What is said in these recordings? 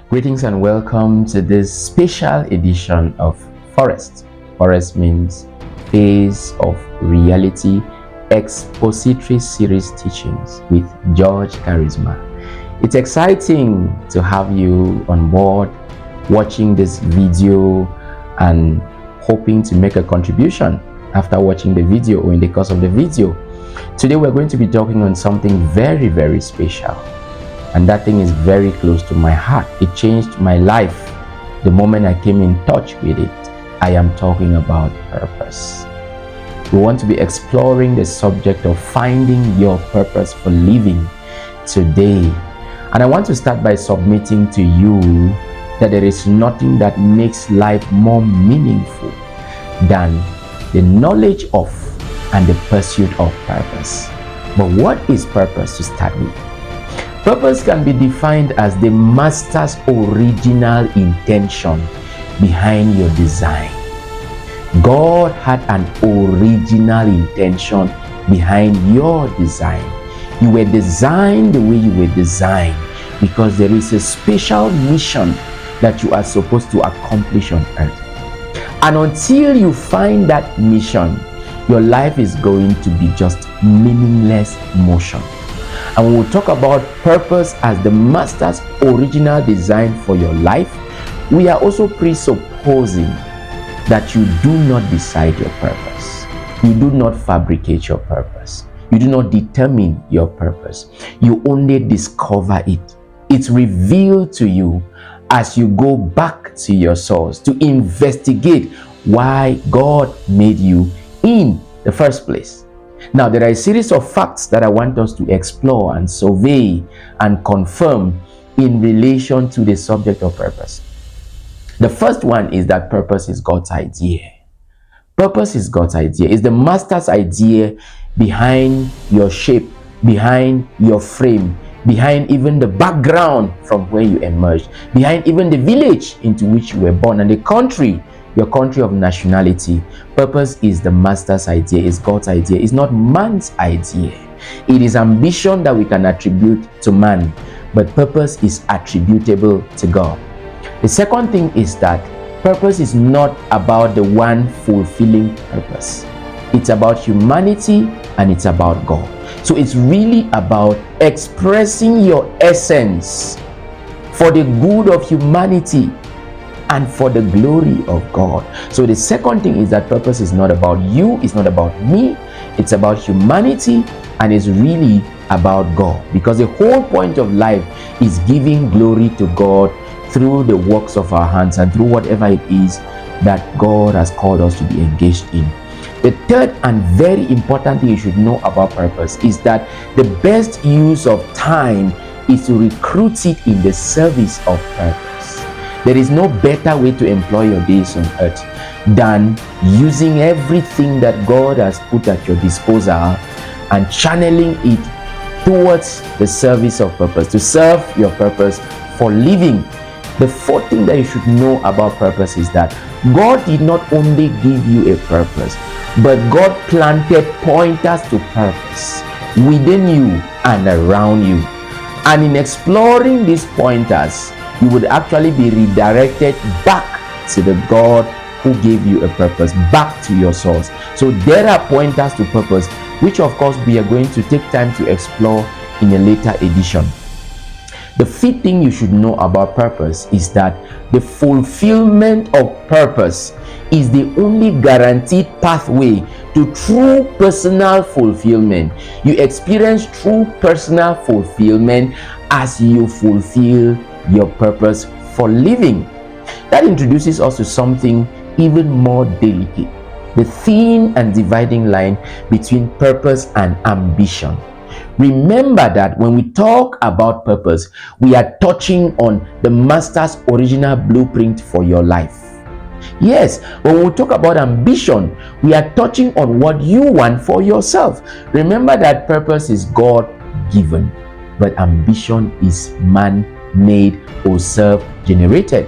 Greetings and welcome to this special edition of Forest. Forest means Phase of Reality Expository Series Teachings with George Charisma. It's exciting to have you on board watching this video and hoping to make a contribution after watching the video or in the course of the video. Today we're going to be talking on something very, very special. And that thing is very close to my heart. It changed my life the moment I came in touch with it. I am talking about purpose. We want to be exploring the subject of finding your purpose for living today. And I want to start by submitting to you that there is nothing that makes life more meaningful than the knowledge of and the pursuit of purpose. But what is purpose to start with? Purpose can be defined as the master's original intention behind your design. God had an original intention behind your design. You were designed the way you were designed because there is a special mission that you are supposed to accomplish on earth. And until you find that mission, your life is going to be just meaningless motion. And when we talk about purpose as the master's original design for your life, we are also presupposing that you do not decide your purpose. You do not fabricate your purpose. You do not determine your purpose. You only discover it. It's revealed to you as you go back to your source to investigate why God made you in the first place. Now, there are a series of facts that I want us to explore and survey and confirm in relation to the subject of purpose. The first one is that purpose is God's idea. Purpose is God's idea. It's the master's idea behind your shape, behind your frame, behind even the background from where you emerged, behind even the village into which you were born, and the country, your country of nationality. Purpose is the master's idea, is God's idea. It's not man's idea. It is ambition that we can attribute to man, but purpose is attributable to God. The second thing is that purpose is not about the one fulfilling purpose. It's about humanity and it's about God. So it's really about expressing your essence for the good of humanity and for the glory of God. So the second thing is that purpose is not about you, it's not about me, it's about humanity, and it's really about God. Because the whole point of life is giving glory to God through the works of our hands and through whatever it is that God has called us to be engaged in. The third and very important thing you should know about purpose is that the best use of time is to recruit it in the service of purpose. There is no better way to employ your days on earth than using everything that God has put at your disposal and channeling it towards the service of purpose, to serve your purpose for living. The fourth thing that you should know about purpose is that God did not only give you a purpose, but God planted pointers to purpose within you and around you. And in exploring these pointers, you would actually be redirected back to the God who gave you a purpose, back to your source. So there are pointers to purpose, which of course we are going to take time to explore in a later edition. The fifth thing you should know about purpose is that the fulfillment of purpose is the only guaranteed pathway to true personal fulfillment. You experience true personal fulfillment as you fulfill your purpose for living. That introduces us to something even more delicate, the thin and dividing line between purpose and ambition. Remember that when we talk about purpose, we are touching on the master's original blueprint for your life. Yes, when we talk about ambition, we are touching on what you want for yourself. Remember that purpose is God-given, but ambition is man-made or self-generated.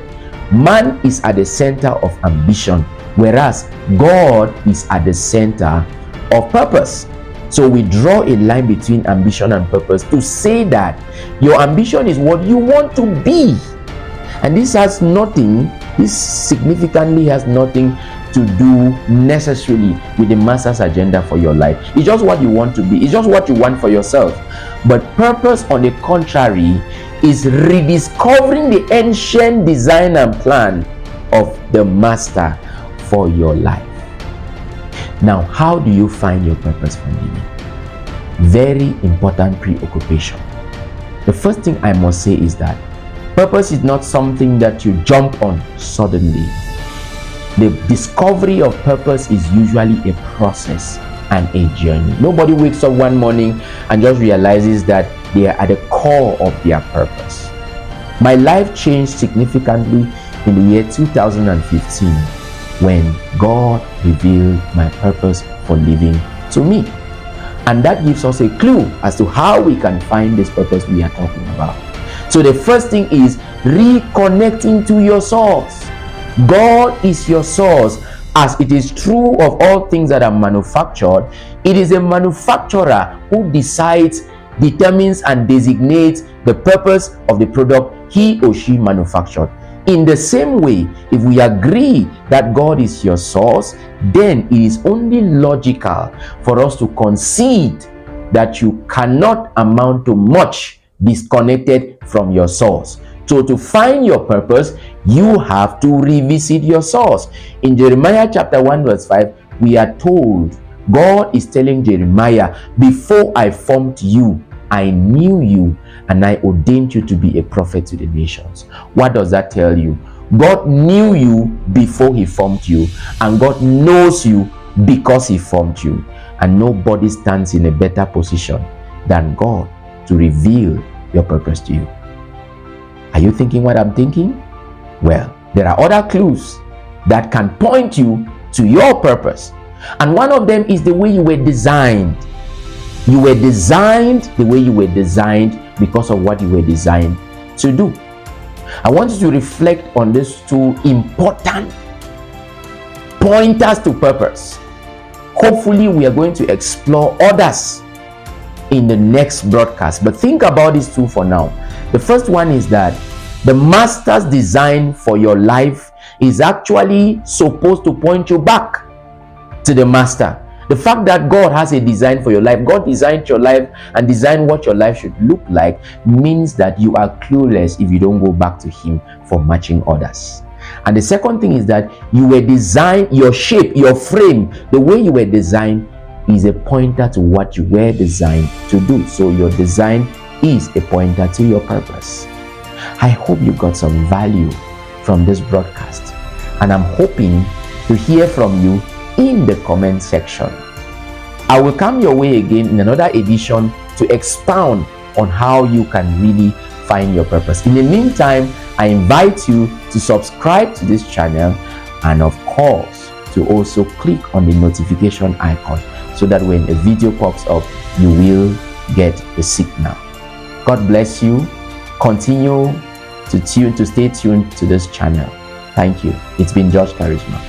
Man is at the center of ambition, whereas God is at the center of purpose. So we draw a line between ambition and purpose to say that your ambition is what you want to be, And this significantly has nothing to do necessarily with the master's agenda for your life. It's just what you want to be, it's just what you want for yourself. But purpose, on the contrary, is rediscovering the ancient design and plan of the master for your life. Now, how do you find your purpose from living? Very important preoccupation. The first thing I must say is that purpose is not something that you jump on suddenly. The discovery of purpose is usually a process and a journey. Nobody wakes up one morning and just realizes that they are at the core of their purpose. My life changed significantly in the year 2015 when God revealed my purpose for living to me. And that gives us a clue as to how we can find this purpose we are talking about. So the first thing is reconnecting to your source. God is your source. As it is true of all things that are manufactured, it is a manufacturer who decides, determines, and designates the purpose of the product he or she manufactured. In the same way, if we agree that God is your source, then it is only logical for us to concede that you cannot amount to much disconnected from your source. So to find your purpose, you have to revisit your source. In Jeremiah chapter 1 verse 5, we are told, God is telling Jeremiah, before I formed you, I knew you, and I ordained you to be a prophet to the nations. What does that tell you? God knew you before he formed you, and God knows you because he formed you. And nobody stands in a better position than God to reveal your purpose to you. Are you thinking what I'm thinking? Well, there are other clues that can point you to your purpose. And one of them is the way you were designed. You were designed the way you were designed because of what you were designed to do. I want you to reflect on these two important pointers to purpose. Hopefully, we are going to explore others in the next broadcast. But think about these two for now. The first one is that the master's design for your life is actually supposed to point you back to the master. The fact that God has a design for your life, God designed your life and designed what your life should look like, means that you are clueless if you don't go back to him for matching others. And the second thing is that you were designed, your shape, your frame, the way you were designed is a pointer to what you were designed to do. So your design is a pointer to your purpose. I hope you got some value from this broadcast, and I'm hoping to hear from you in the comment section. I will come your way again in another edition to expound on how you can really find your purpose. In the meantime, I invite you to subscribe to this channel, and of course to also click on the notification icon so that when a video pops up, you will get the signal. God bless you. Continue to stay tuned to this channel. Thank you. It's been George Charisma.